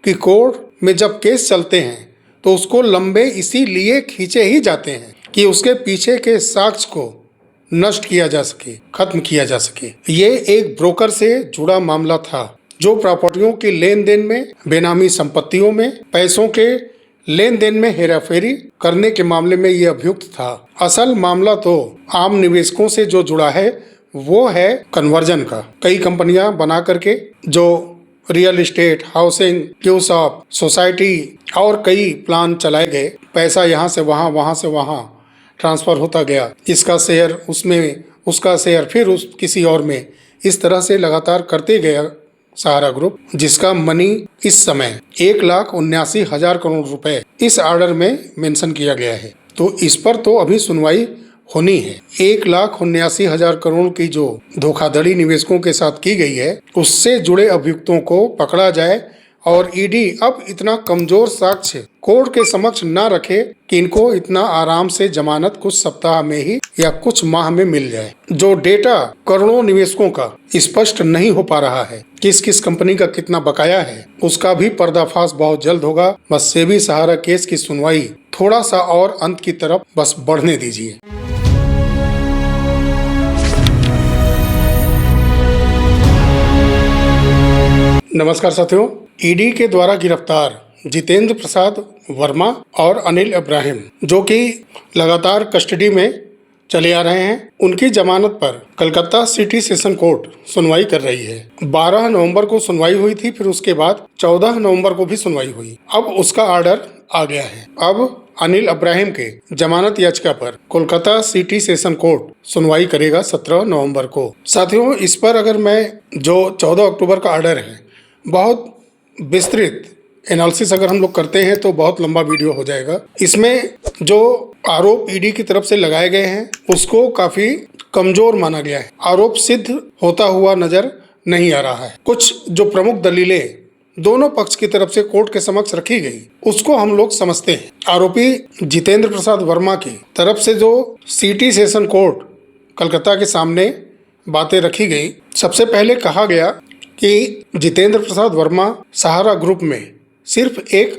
कि कोर्ट में जब केस चलते हैं तो उसको लंबे इसीलिए खींचे ही जाते हैं कि उसके पीछे के साक्ष्य को नष्ट किया जा सके, खत्म किया जा सके। ये एक ब्रोकर से जुड़ा मामला था जो प्रॉपर्टियों के लेन देन में, बेनामी संपत्तियों में, पैसों के लेन देन में हेराफेरी करने के मामले में ये अभियुक्त था। असल मामला तो आम निवेशकों से जो जुड़ा है वो है कन्वर्जन का। कई कंपनियां बना करके जो real estate, housing, Q shop, society और कई प्लान चलाए गए। पैसा यहाँ से वहाँ, वहाँ से वहाँ ट्रांसफ़र होता गया। इसका शेयर उसमें, उसका शेयर फिर उस किसी और में, इस तरह से लगातार करते गया सहारा ग्रुप, जिसका मनी इस समय 1,79,000 करोड़ रुपए इस ऑर्डर में मेंशन किया गया है। तो इस पर तो अभी सुनवाई होनी है। 1,79,000 करोड़ की जो धोखाधड़ी निवेशकों के साथ की गई है उससे जुड़े अभियुक्तों को पकड़ा जाए और ईडी अब इतना कमजोर साक्ष्य कोर्ट के समक्ष न रखे कि इनको इतना आराम से जमानत कुछ सप्ताह में ही या कुछ माह में मिल जाए। जो डेटा करोड़ों निवेशकों का स्पष्ट नहीं हो पा रहा है, किस किस कंपनी का कितना बकाया है, उसका भी पर्दाफाश बहुत जल्द होगा। बस सेबी सहारा केस की सुनवाई थोड़ा सा और अंत की तरफ बस बढ़ने दीजिए। नमस्कार साथियों, ईडी के द्वारा गिरफ्तार जितेंद्र प्रसाद वर्मा और अनिल इब्राहिम, जो कि लगातार कस्टडी में चले आ रहे हैं, उनकी जमानत पर कलकत्ता सिटी सेशन कोर्ट सुनवाई कर रही है। 12 नवंबर को सुनवाई हुई थी, फिर उसके बाद 14 नवंबर को भी सुनवाई हुई। अब उसका ऑर्डर आ गया है। अब अनिल इब्राहिम के जमानत याचिका पर कोलकाता सिटी सेशन कोर्ट सुनवाई करेगा 17 नवंबर को। साथियों, इस पर अगर मैं जो 14 अक्टूबर का ऑर्डर है, बहुत विस्तृत एनालिसिस अगर हम लोग करते हैं तो बहुत लंबा वीडियो हो जाएगा। इसमें जो आरोप ईडी की तरफ से लगाए गए हैं उसको काफी कमजोर माना गया है। आरोप सिद्ध होता हुआ नजर नहीं आ रहा है। कुछ जो प्रमुख दलीलें दोनों पक्ष की तरफ से कोर्ट के समक्ष रखी गई उसको हम लोग समझते हैं। आरोपी जितेंद्र प्रसाद वर्मा की तरफ से जो सिटी सेशन कोर्ट कलकत्ता के सामने बातें रखी गई, सबसे पहले कहा गया कि जितेंद्र प्रसाद वर्मा सहारा ग्रुप में सिर्फ एक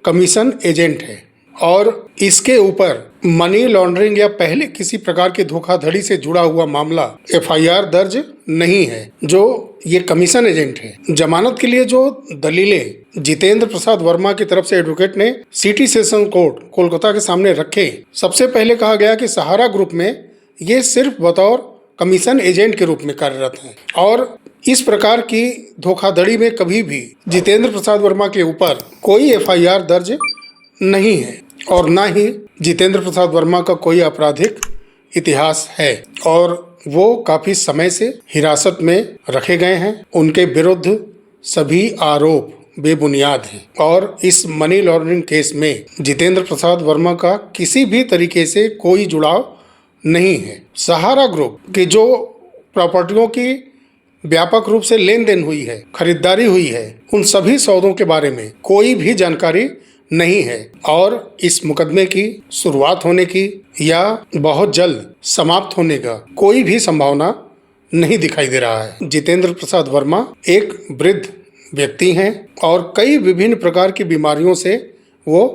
कमीशन एजेंट है और इसके ऊपर मनी लॉन्ड्रिंग या पहले किसी प्रकार की धोखाधड़ी से जुड़ा हुआ मामला एफआईआर दर्ज नहीं है, जो ये कमीशन एजेंट है। जमानत के लिए जो दलीलें जितेंद्र प्रसाद वर्मा की तरफ से एडवोकेट ने सिटी सेशन कोर्ट कोलकाता के सामने रखे, सबसे पहले कहा गया कि सहारा ग्रुप में ये सिर्फ बतौर कमीशन एजेंट के रूप में कार्यरत हैं और इस प्रकार की धोखाधड़ी में कभी भी जितेंद्र प्रसाद वर्मा के ऊपर कोई एफआईआर दर्ज नहीं है और ना ही जितेंद्र प्रसाद वर्मा का कोई आपराधिक इतिहास है और वो काफी समय से हिरासत में रखे गए हैं। उनके विरुद्ध सभी आरोप बेबुनियाद हैं और इस मनी लॉन्ड्रिंग केस में जितेंद्र प्रसाद वर्मा का किसी भी तरीके से कोई जुड़ाव नहीं है। सहारा ग्रुप की जो प्रॉपर्टियों की व्यापक रूप से लेन देन हुई है, खरीदारी हुई है, उन सभी सौदों के बारे में कोई भी जानकारी नहीं है और इस मुकदमे की शुरुआत होने की या बहुत जल्द समाप्त होने का कोई भी संभावना नहीं दिखाई दे रहा है। जितेंद्र प्रसाद वर्मा एक वृद्ध व्यक्ति हैं और कई विभिन्न प्रकार की बीमारियों से वो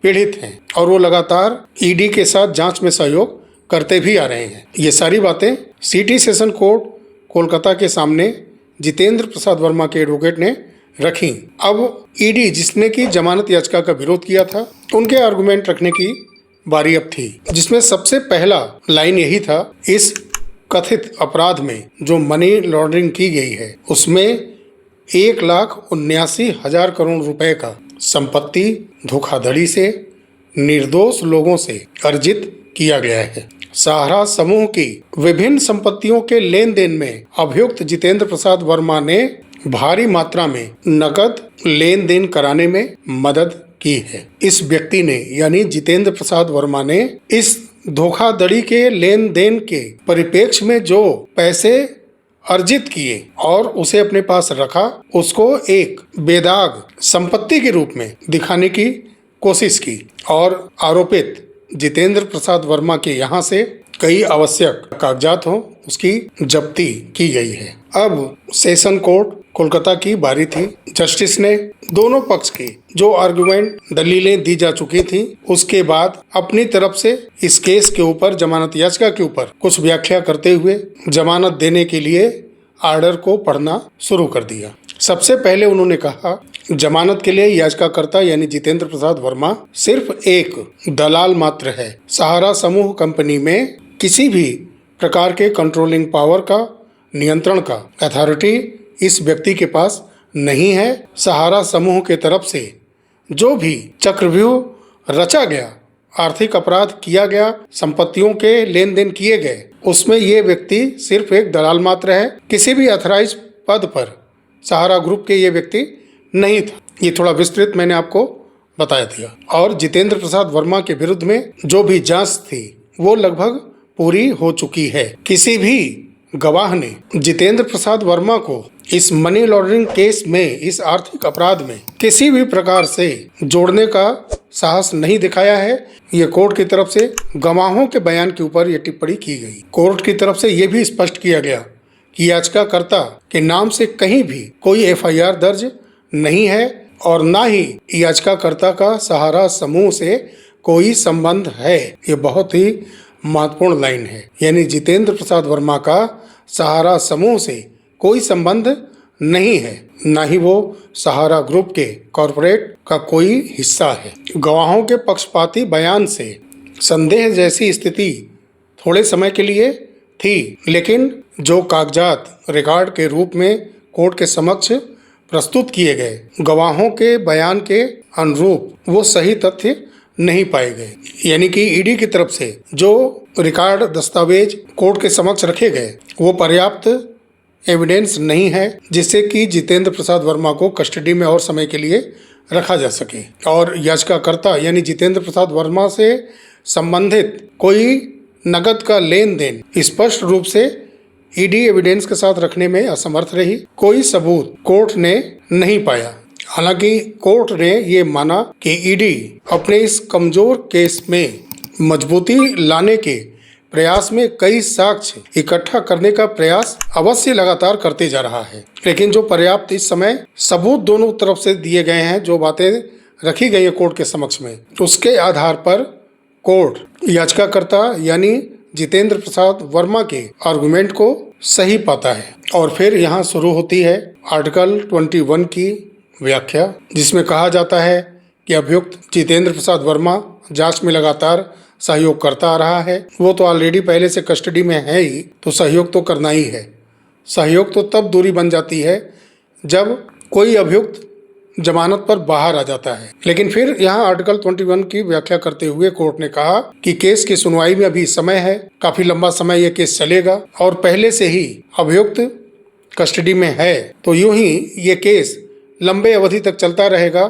पीड़ित हैं और वो लगातार ईडी के साथ जांच में सहयोग करते भी आ रहे हैं। ये सारी बातें सिटी सेशन कोर्ट कोलकाता के सामने जितेंद्र प्रसाद वर्मा के एडवोकेट ने रखी। अब ईडी जिसने की जमानत याचिका का विरोध किया था, उनके आर्गुमेंट रखने की बारी अब थी, जिसमें सबसे पहला लाइन यही था, इस कथित अपराध में जो मनी लॉन्ड्रिंग की गई है उसमें 1,79,000 करोड़ रुपए का संपत्ति धोखाधड़ी से निर्दोष लोगों से अर्जित किया गया है। सहारा समूह की विभिन्न संपत्तियों के लेन देन में अभियुक्त जितेंद्र प्रसाद वर्मा ने भारी मात्रा में नकद लेन देन कराने में मदद की है। इस व्यक्ति ने यानी जितेंद्र प्रसाद वर्मा ने इस धोखाधड़ी के लेन देन के परिप्रेक्ष्य में जो पैसे अर्जित किए और उसे अपने पास रखा, उसको एक बेदाग संपत्ति के रूप में दिखाने की कोशिश की और आरोपित जितेंद्र प्रसाद वर्मा के यहाँ से कई आवश्यक कागजात हों उसकी जब्ती की गई है। अब सेशन कोर्ट कोलकाता की बारी थी। जस्टिस ने दोनों पक्ष की जो आर्गुमेंट दलीलें दी जा चुकी थी उसके बाद अपनी तरफ से इस केस के ऊपर, जमानत याचिका के ऊपर कुछ व्याख्या करते हुए जमानत देने के लिए आर्डर को पढ़ना शुरू कर दिया। सबसे पहले उन्होंने कहा, जमानत के लिए याचिकाकर्ता यानी जितेंद्र प्रसाद वर्मा सिर्फ एक दलाल मात्र है। सहारा समूह कंपनी में किसी भी प्रकार के कंट्रोलिंग पावर का, नियंत्रण का अथॉरिटी इस व्यक्ति के पास नहीं है। सहारा समूह के तरफ से जो भी चक्रव्यूह रचा गया, आर्थिक अपराध किया गया, संपत्तियों के लेन देन किए गए, उसमें ये व्यक्ति सिर्फ एक दलाल मात्र है। किसी भी अथराइज पद पर सहारा ग्रुप के ये व्यक्ति नहीं था। ये थोड़ा विस्तृत मैंने आपको बताया दिया। और जितेंद्र प्रसाद वर्मा के विरुद्ध में जो भी जांच थी वो लगभग पूरी हो चुकी है। किसी भी गवाह ने जितेंद्र प्रसाद वर्मा को इस मनी लॉन्ड्रिंग केस में, इस आर्थिक अपराध में किसी भी प्रकार से जोड़ने का साहस नहीं दिखाया है। ये कोर्ट की तरफ से गवाहों के बयान के ऊपर ये टिप्पणी की गई। कोर्ट की तरफ से ये भी स्पष्ट किया गया कि याचिकाकर्ता के नाम से कहीं भी कोई एफआईआर दर्ज नहीं है और ना ही याचिकाकर्ता का सहारा समूह से कोई संबंध है। ये बहुत ही महत्वपूर्ण लाइन है। यानी जितेंद्र प्रसाद वर्मा का सहारा समूह से कोई संबंध नहीं है, ना ही वो सहारा ग्रुप के कॉरपोरेट का कोई हिस्सा है। गवाहों के पक्षपाती बयान से संदेह जैसी स्थिति थोड़े समय के लिए थी, लेकिन जो कागजात रिकॉर्ड के रूप में कोर्ट के समक्ष प्रस्तुत किए गए, गवाहों के बयान के अनुरूप वो सही तथ्य नहीं पाए गए। यानी कि ईडी की तरफ से जो रिकॉर्ड दस्तावेज कोर्ट के समक्ष रखे गए वो पर्याप्त एविडेंस नहीं है जिससे कि जितेंद्र प्रसाद वर्मा को कस्टडी में और समय के लिए रखा जा सके और याचिकाकर्ता यानी जितेंद्र प्रसाद वर्मा से संबंधित कोई नकद का लेन देन स्पष्ट रूप से ईडी एविडेंस के साथ रखने में असमर्थ रही। कोई सबूत कोर्ट ने नहीं पाया। हालांकि कोर्ट ने ये माना कि ईडी अपने इस कमजोर केस में मजबूती लाने के प्रयास में कई साक्ष्य इकट्ठा करने का प्रयास अवश्य लगातार करते जा रहा है, लेकिन जो पर्याप्त इस समय सबूत दोनों तरफ से दिए गए हैं, जो बातें रखी गई है कोर्ट के समक्ष में, उसके आधार पर कोर्ट याचिकाकर्ता यानी जितेंद्र प्रसाद वर्मा के आर्गुमेंट को सही पाता है। और फिर यहाँ शुरू होती है आर्टिकल 21 की व्याख्या, जिसमें कहा जाता है कि अभियुक्त जितेंद्र प्रसाद वर्मा जांच में लगातार सहयोग करता आ रहा है। वो तो ऑलरेडी पहले से कस्टडी में है ही, तो सहयोग तो करना ही है। सहयोग तो तब दूरी बन जाती है जब कोई अभियुक्त जमानत पर बाहर आ जाता है। लेकिन फिर यहाँ आर्टिकल 21 की व्याख्या करते हुए कोर्ट ने कहा कि केस की सुनवाई में अभी समय है, काफी लंबा समय यह केस चलेगा और पहले से ही अभियुक्त कस्टडी में है, तो यूं ही ये केस लंबे अवधि तक चलता रहेगा,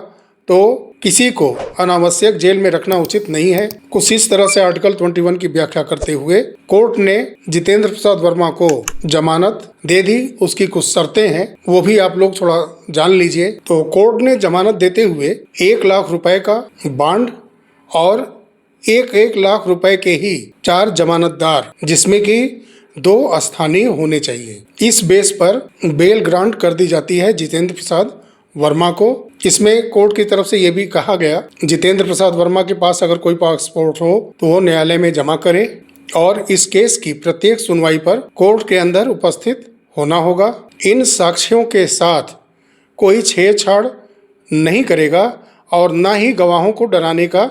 तो किसी को अनावश्यक जेल में रखना उचित नहीं है। कुछ इस तरह से आर्टिकल 21 की व्याख्या करते हुए कोर्ट ने जितेंद्र प्रसाद वर्मा को जमानत दे दी। उसकी कुछ शर्तें हैं, वो भी आप लोग थोड़ा जान लीजिए। तो कोर्ट ने जमानत देते हुए 1 लाख रुपए का बांड और 1 लाख रुपए के ही 4 जमानतदार, जिसमें कि 2 स्थानीय होने चाहिए। इस बेस पर बेल ग्रांट कर दी जाती है जितेंद्र प्रसाद वर्मा को। इसमें कोर्ट की तरफ से ये भी कहा गया, जितेंद्र प्रसाद वर्मा के पास अगर कोई पासपोर्ट हो तो वो न्यायालय में जमा करे और इस केस की प्रत्येक सुनवाई पर कोर्ट के अंदर उपस्थित होना होगा। इन साक्ष्यों के साथ कोई छेड़छाड़ नहीं करेगा और ना ही गवाहों को डराने का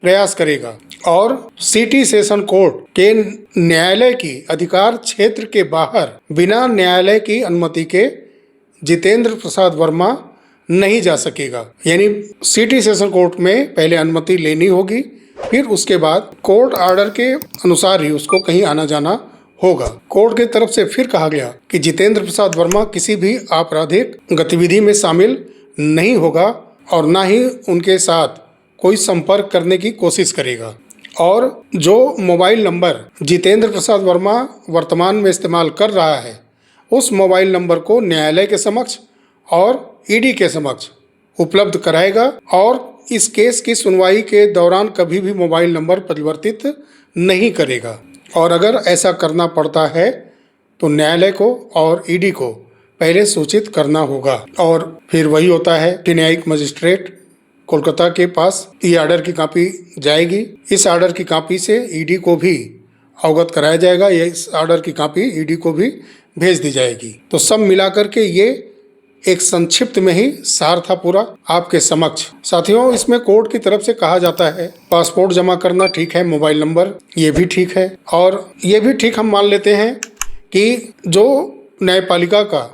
प्रयास करेगा और सिटी सेशन कोर्ट के न्यायालय की अधिकार क्षेत्र के बाहर बिना न्यायालय की अनुमति के जितेंद्र प्रसाद वर्मा नहीं जा सकेगा। यानी सिटी सेशन कोर्ट में पहले अनुमति लेनी होगी, फिर उसके बाद कोर्ट ऑर्डर के अनुसार ही उसको कहीं आना जाना होगा। कोर्ट की तरफ से फिर कहा गया कि जितेंद्र प्रसाद वर्मा किसी भी आपराधिक गतिविधि में शामिल नहीं होगा और ना ही उनके साथ कोई संपर्क करने की कोशिश करेगा। और जो मोबाइल नंबर जितेंद्र प्रसाद वर्मा वर्तमान में इस्तेमाल कर रहा है, उस मोबाइल नंबर को न्यायालय के समक्ष और ईडी के समक्ष उपलब्ध कराएगा और इस केस की सुनवाई के दौरान कभी भी मोबाइल नंबर परिवर्तित नहीं करेगा। और अगर ऐसा करना पड़ता है तो न्यायालय को और ईडी को पहले सूचित करना होगा। और फिर वही होता है कि न्यायिक मजिस्ट्रेट कोलकाता के पास ये ऑर्डर की कॉपी जाएगी। इस ऑर्डर की कॉपी से ईडी को भी अवगत कराया जाएगा, या इस ऑर्डर की कॉपी ईडी को भी भेज दी जाएगी। तो सब मिलाकर के ये एक संक्षिप्त में ही सार था पूरा आपके समक्ष। साथियों, इसमें कोर्ट की तरफ से कहा जाता है पासपोर्ट जमा करना ठीक है, मोबाइल नंबर ये भी ठीक है, और ये भी ठीक हम मान लेते हैं कि जो न्यायपालिका का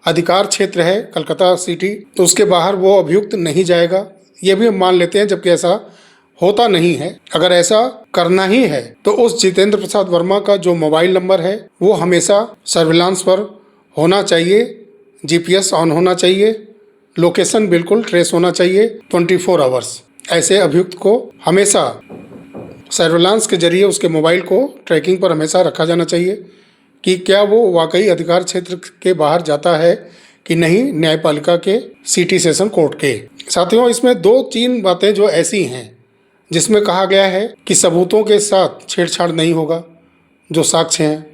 अधिकार क्षेत्र है कलकत्ता सिटी, तो उसके बाहर वो अभियुक्त नहीं जाएगा, ये भी हम मान लेते हैं, जबकि ऐसा होता नहीं है। अगर ऐसा करना ही है तो उस जितेंद्र प्रसाद वर्मा का जो मोबाइल नंबर है वो हमेशा सर्विलांस पर होना चाहिए, जीपीएस ऑन होना चाहिए, लोकेशन बिल्कुल ट्रेस होना चाहिए 24 आवर्स। ऐसे अभियुक्त को हमेशा सर्विलांस के जरिए उसके मोबाइल को ट्रैकिंग पर हमेशा रखा जाना चाहिए कि क्या वो वाकई अधिकार क्षेत्र के बाहर जाता है कि नहीं, न्यायपालिका के सिटी सेशन कोर्ट के। साथियों, इसमें 2-3 बातें जो ऐसी हैं जिसमें कहा गया है कि सबूतों के साथ छेड़छाड़ नहीं होगा, जो साक्ष्य हैं,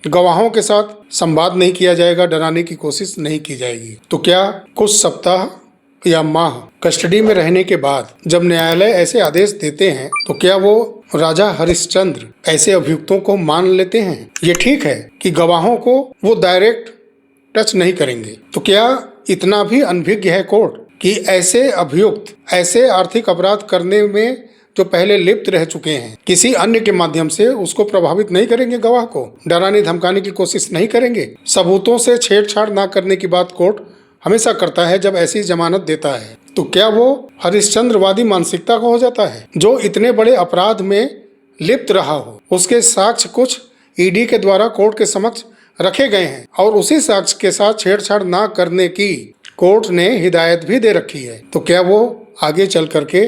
गवाहों के साथ संवाद नहीं किया जाएगा, डराने की कोशिश नहीं की जाएगी। तो क्या कुछ सप्ताह या माह कस्टडी में रहने के बाद जब न्यायालय ऐसे आदेश देते हैं तो क्या वो राजा हरिश्चंद्र ऐसे अभियुक्तों को मान लेते हैं? ये ठीक है कि गवाहों को वो डायरेक्ट टच नहीं करेंगे, तो क्या इतना भी अनभिज्ञ है कोर्ट कि ऐसे अभियुक्त ऐसे आर्थिक अपराध करने में जो पहले लिप्त रह चुके हैं, किसी अन्य के माध्यम से उसको प्रभावित नहीं करेंगे, गवाह को डराने धमकाने की कोशिश नहीं करेंगे? सबूतों से छेड़छाड़ ना करने की बात कोर्ट हमेशा करता है जब ऐसी जमानत देता है। तो क्या वो हरिश्चंद्रवादी मानसिकता का हो जाता है? जो इतने बड़े अपराध में लिप्त रहा हो, उसके साक्ष्य कुछ ईडी के द्वारा कोर्ट के समक्ष रखे गए हैं और उसी साक्ष्य के साथ छेड़छाड़ ना करने की कोर्ट ने हिदायत भी दे रखी है। तो क्या वो आगे चल करके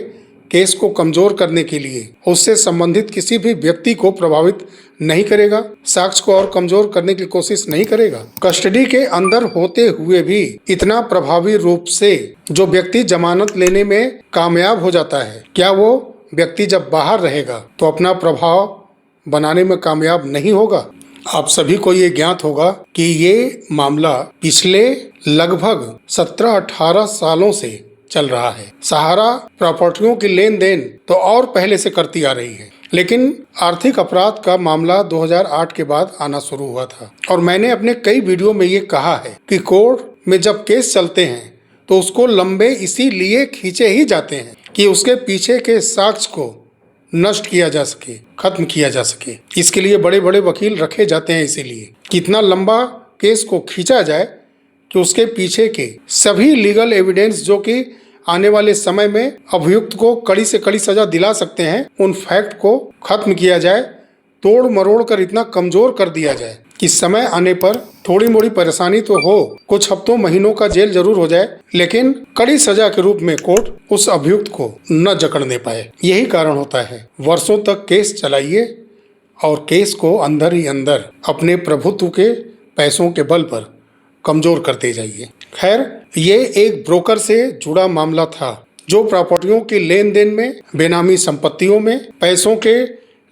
केस को कमजोर करने के लिए उससे संबंधित किसी भी व्यक्ति को प्रभावित नहीं करेगा, साक्ष्य को और कमजोर करने की कोशिश नहीं करेगा? कस्टडी के अंदर होते हुए भी इतना प्रभावी रूप से जो व्यक्ति जमानत लेने में कामयाब हो जाता है, क्या वो व्यक्ति जब बाहर रहेगा तो अपना प्रभाव बनाने में कामयाब नहीं होगा? आप सभी को ये ज्ञात होगा कि ये मामला पिछले लगभग 17-18 सालों से चल रहा है। सहारा प्रॉपर्टियों की लेन देन तो और पहले से करती आ रही है, लेकिन आर्थिक अपराध का मामला 2008 के बाद आना शुरू हुआ था। और मैंने अपने कई वीडियो में ये कहा है कि कोर्ट में जब केस चलते हैं तो उसको लंबे इसीलिए खींचे ही जाते हैं कि उसके पीछे के साक्ष्य को नष्ट किया जा सके, खत्म किया जा सके। इसके लिए बड़े बड़े वकील रखे जाते हैं, इसीलिए कितना लंबा केस को खींचा जाए कि उसके पीछे के सभी लीगल एविडेंस जो कि आने वाले समय में अभियुक्त को कड़ी से कड़ी सजा दिला सकते हैं, उन फैक्ट को खत्म किया जाए, तोड़ मरोड़ कर इतना कमजोर कर दिया जाए कि समय आने पर थोड़ी मोड़ी परेशानी तो हो, कुछ हफ्तों महीनों का जेल जरूर हो जाए, लेकिन कड़ी सजा के रूप में कोर्ट उस अभियुक्त को न जकड़ने पाए। यही कारण होता है वर्षों तक केस चलाइए और केस को अंदर ही अंदर अपने प्रभुत्व के पैसों के बल पर कमजोर करते जाइए। खैर, ये एक ब्रोकर से जुड़ा मामला था जो प्रॉपर्टियों के लेन देन में, बेनामी संपत्तियों में, पैसों के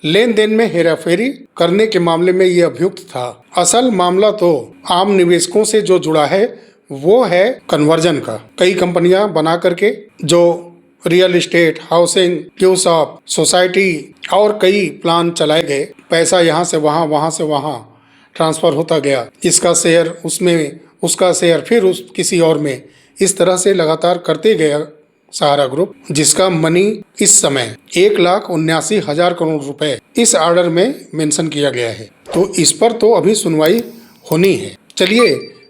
लेन देन में हेराफेरी करने के मामले में ये अभियुक्त था। असल मामला तो आम निवेशकों से जो जुड़ा है वो है कन्वर्जन का। कई कंपनियां बना करके जो real estate, housing, Q shop, society और कई प्लान चलाए गए, पैसा यहाँ से वहाँ, वहाँ से वहाँ ट्रांसफ़र होता गया, इसका शेयर उसमें, उसका शेयर फिर उस किसी और में, इस तरह से लगातार करते गया सहारा ग्रुप, जिसका मनी इस समय 1,79,000 करोड़ रुपए इस ऑर्डर में मेंशन किया गया है। तो इस पर तो अभी सुनवाई होनी है। चलिए,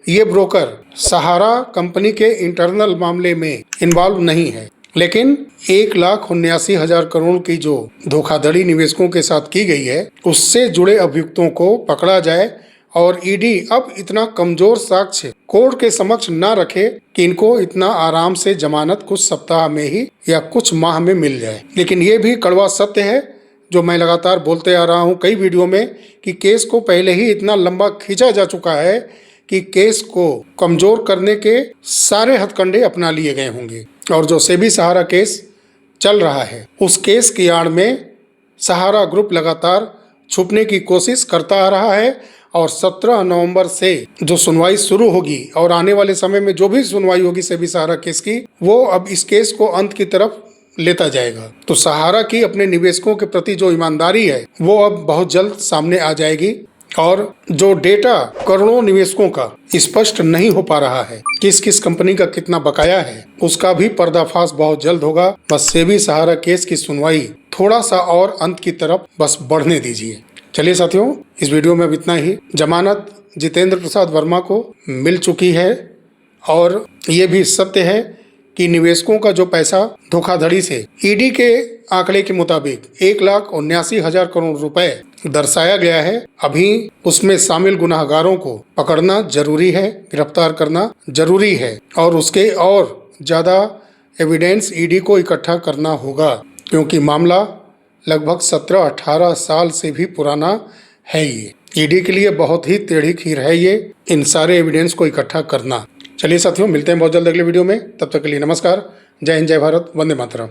ये ब्रोकर सहारा कंपनी के इंटरनल मामले में इन्वॉल्व नहीं है, लेकिन 1,79,000 करोड़ की जो धोखाधड़ी निवेशकों के साथ की गई है, उससे जुड़े अभियुक्तों को पकड़ा जाए और ईडी अब इतना कमजोर साक्ष्य कोर्ट के समक्ष न रखे कि इनको इतना आराम से जमानत कुछ सप्ताह में ही या कुछ माह में मिल जाए। लेकिन ये भी कड़वा सत्य है जो मैं लगातार बोलते आ रहा हूँ कई वीडियो में कि केस को पहले ही इतना लंबा खींचा जा चुका है कि केस को कमजोर करने के सारे हथकंडे अपना लिए गए होंगे। और जो सेबी सहारा केस चल रहा है, उस केस की आड़ में सहारा ग्रुप लगातार छुपने की कोशिश करता आ रहा है और 17 नवंबर से जो सुनवाई शुरू होगी और आने वाले समय में जो भी सुनवाई होगी सेबी सहारा केस की, वो अब इस केस को अंत की तरफ लेता जाएगा। तो सहारा की अपने निवेशकों के प्रति जो ईमानदारी है वो अब बहुत जल्द सामने आ जाएगी और जो डेटा करोड़ों निवेशकों का स्पष्ट नहीं हो पा रहा है, किस किस कंपनी का कितना बकाया है, उसका भी पर्दाफाश बहुत जल्द होगा। बस सेबी सहारा केस की सुनवाई थोड़ा सा और अंत की तरफ बस बढ़ने दीजिए। चलिए साथियों, इस वीडियो में अब इतना ही। जमानत जितेंद्र प्रसाद वर्मा को मिल चुकी है और ये भी सत्य है कि निवेशकों का जो पैसा धोखाधड़ी से ईडी के आंकड़े के मुताबिक 1,79,000 करोड़ रुपए दर्शाया गया है। अभी उसमें शामिल गुनाहगारों को पकड़ना जरूरी है, गिरफ्तार करना जरूरी है और उसके और ज्यादा एविडेंस ईडी को इकट्ठा करना होगा, क्योंकि मामला लगभग 17-18 साल से भी पुराना है। ये ईडी के लिए बहुत ही टेढ़ी खीर है ये, इन सारे एविडेंस को इकट्ठा करना। चलिए साथियों, मिलते हैं बहुत जल्द अगले वीडियो में। तब तक के लिए नमस्कार। जय हिंद, जय भारत, वंदे मातरम।